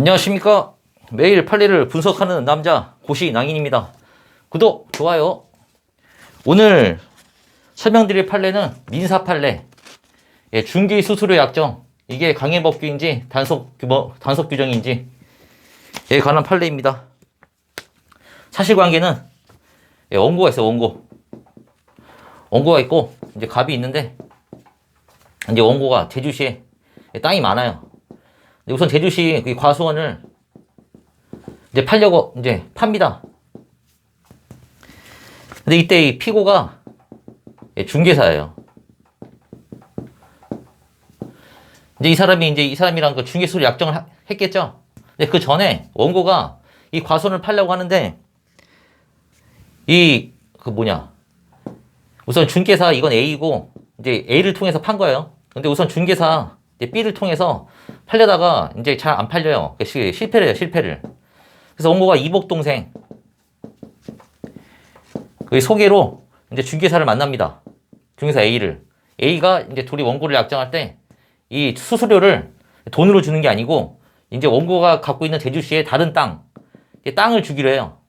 안녕하십니까. 매일 판례를 분석하는 남자 고시낭인입니다. 구독, 좋아요. 오늘 설명드릴 판례는 민사 판례. 중기 수수료 약정. 이게 강행법규인지 단속 규정인지 에 관한 판례입니다. 사실관계는 원고가 있어요. 원고가 있고 이제 갑이 있는데 이제 원고가 제주시에 땅이 많아요. 우선 제주시 과수원을 이제 팔려고 이제 팝니다. 근데 이때 이 피고가 중개사예요. 이제 이 사람이랑 그 중개수수료 약정을 했겠죠. 근데 그 전에 원고가 이 과수원을 팔려고 하는데 우선 중개사 이건 A고 이제 A를 통해서 판 거예요. 근데 우선 중개사 B를 통해서 팔려다가 이제 잘 안 팔려요. 실패를 해요, 실패를. 그래서 원고가 이복동생 그 소개로 이제 중개사를 만납니다. 중개사 A를. A가 이제 둘이 원고를 약정할 때 이 수수료를 돈으로 주는 게 아니고 이제 원고가 갖고 있는 제주시의 다른 땅을 주기로 해요.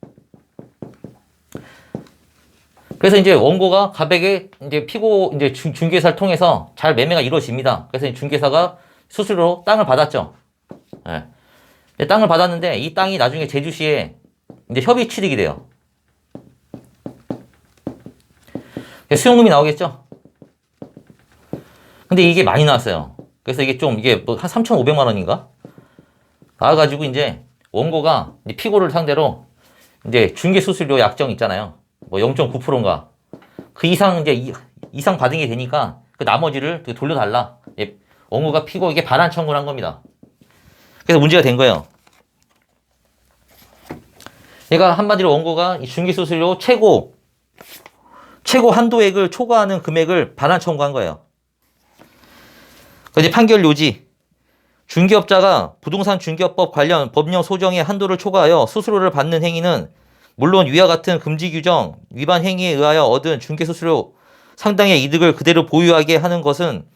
그래서 이제 원고가 갑에게 이제 이제 중개사를 통해서 잘 매매가 이루어집니다. 그래서 중개사가 수수료로 땅을 받았죠. 네. 땅을 받았는데 이 땅이 나중에 제주시에 이제 협의 취득이 돼요. 수용금이 나오겠죠. 근데 이게 많이 나왔어요. 그래서 이게 뭐 한 3,500만 원인가? 나와가지고 이제 원고가 이제 피고를 상대로 이제 중개수수료 약정 있잖아요. 뭐 0.9%인가. 그 이상 이상 받은 게 되니까 그 나머지를 돌려달라. 원고가 피고에게 반환 청구를 한 겁니다. 그래서 문제가 된 거예요. 얘가 한마디로 원고가 이 중개수수료 최고 한도액을 초과하는 금액을 반환 청구한 거예요. 이제 판결 요지. 중개업자가 부동산 중개업법 관련 법령 소정의 한도를 초과하여 수수료를 받는 행위는 물론 위와 같은 금지 규정 위반 행위에 의하여 얻은 중개수수료 상당의 이득을 그대로 보유하게 하는 것은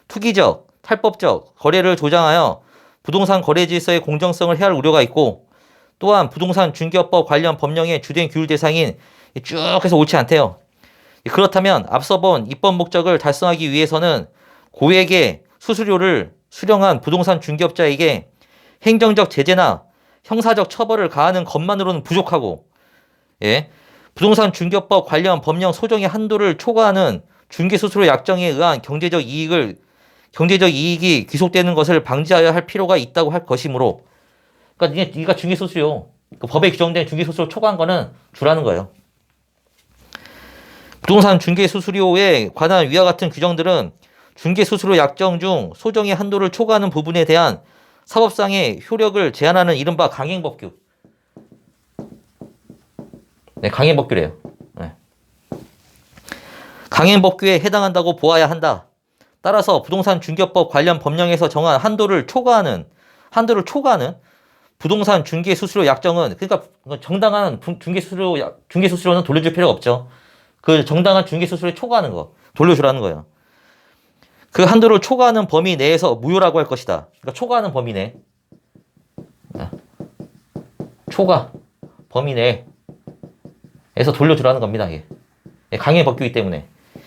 투기적, 탈법적 거래를 조장하여 부동산 거래 질서의 공정성을 해할 우려가 있고, 또한 부동산 중개업법 관련 법령의 주된 규율 대상인 쭉 해서 옳지 않대요. 그렇다면 앞서 본 입법 목적을 달성하기 위해서는 고액의 수수료를 수령한 부동산 중개업자에게 행정적 제재나 형사적 처벌을 가하는 것만으로는 부족하고, 부동산 중개업법 관련 법령 소정의 한도를 초과하는 중개수수료 약정에 의한 경제적 이익이 귀속되는 것을 방지하여야 할 필요가 있다고 할 것이므로, 그러니까 네가 중개수수료, 그 법에 규정된 중개수수료 초과한 거는 주라는 거예요. 부동산 중개수수료에 관한 위와 같은 규정들은 중개수수료 약정 중 소정의 한도를 초과하는 부분에 대한 사법상의 효력을 제한하는 이른바 강행법규. 네, 강행법규래요. 네. 강행법규에 해당한다고 보아야 한다. 따라서 부동산 중개법 관련 법령에서 정한 한도를 초과하는 부동산 중개수수료 약정은, 그러니까 정당한 중개수수료는 돌려줄 필요가 없죠. 그 정당한 중개수수료에 초과하는 거 돌려주라는 거예요. 그 한도를 초과하는 범위 내에서 무효라고 할 것이다. 그러니까 초과하는 범위 내. 초과 범위 내에서 돌려주라는 겁니다. 이게 강행 법규이기 때문에.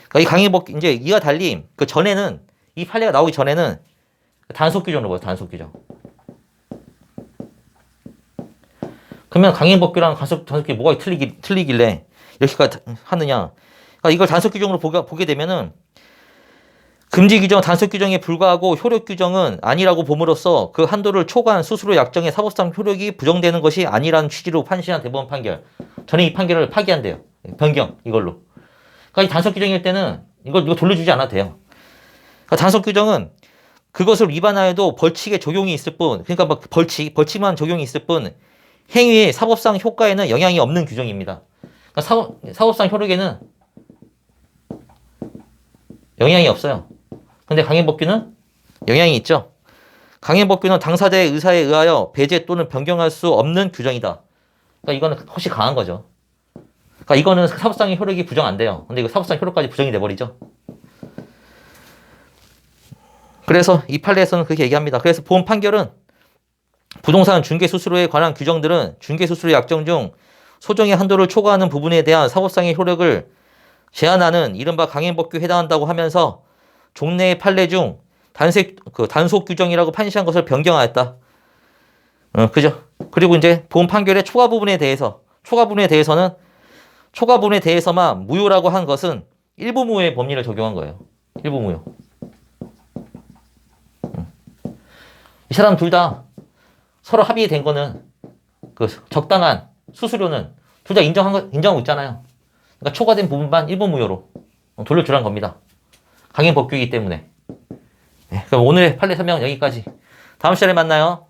그러니까 이 강행 법규 이제 이와 달리 그 전에는, 이 판례가 나오기 전에는 단속 규정으로 봐요. 단속 규정. 그러면 강행 법규랑 단속 규정이 뭐가 틀리길래 이렇게까지 하느냐? 그러니까 이걸 단속 규정으로 보게 되면은 금지 규정, 단속 규정에 불과하고 효력 규정은 아니라고 봄으로써 그 한도를 초과한 수수료 약정의 사법상 효력이 부정되는 것이 아니라는 취지로 판시한 대법원 판결. 저는 이 판결을 파기한대요. 변경, 이걸로. 그러니까 이 단속 규정일 때는 이거 돌려주지 않아도 돼요. 그러니까 단속 규정은 그것을 위반하여도 벌칙에 적용이 있을 뿐, 그러니까 막 벌칙만 적용이 있을 뿐 행위의 사법상 효과에는 영향이 없는 규정입니다. 그러니까 사법상 효력에는 영향이 없어요. 근데 강행법규는 영향이 있죠. 강행법규는 당사자의 의사에 의하여 배제 또는 변경할 수 없는 규정이다. 그러니까 이거는 훨씬 강한 거죠. 그러니까 이거는 사법상의 효력이 부정 안 돼요. 근데 이거 사법상 효력까지 부정이 돼버리죠. 그래서 이 판례에서는 그렇게 얘기합니다. 그래서 본 판결은 부동산 중개 수수료에 관한 규정들은 중개 수수료 약정 중 소정의 한도를 초과하는 부분에 대한 사법상의 효력을 제한하는 이른바 강행법규에 해당한다고 하면서 종래의 판례 중 단속 규정이라고 판시한 것을 변경하였다. 그죠? 그리고 이제 본 판결의 초과 부분에 대해서만 무효라고 한 것은 일부 무효의 법리를 적용한 거예요. 일부 무효. 이 사람 둘 다 서로 합의된 거는 그 적당한 수수료는 둘 다 인정하고 있잖아요. 그러니까 초과된 부분만 일부 무효로 돌려주라는 겁니다. 강행 법규이기 때문에. 네, 그럼 오늘의 판례 설명 여기까지. 다음 시간에 만나요.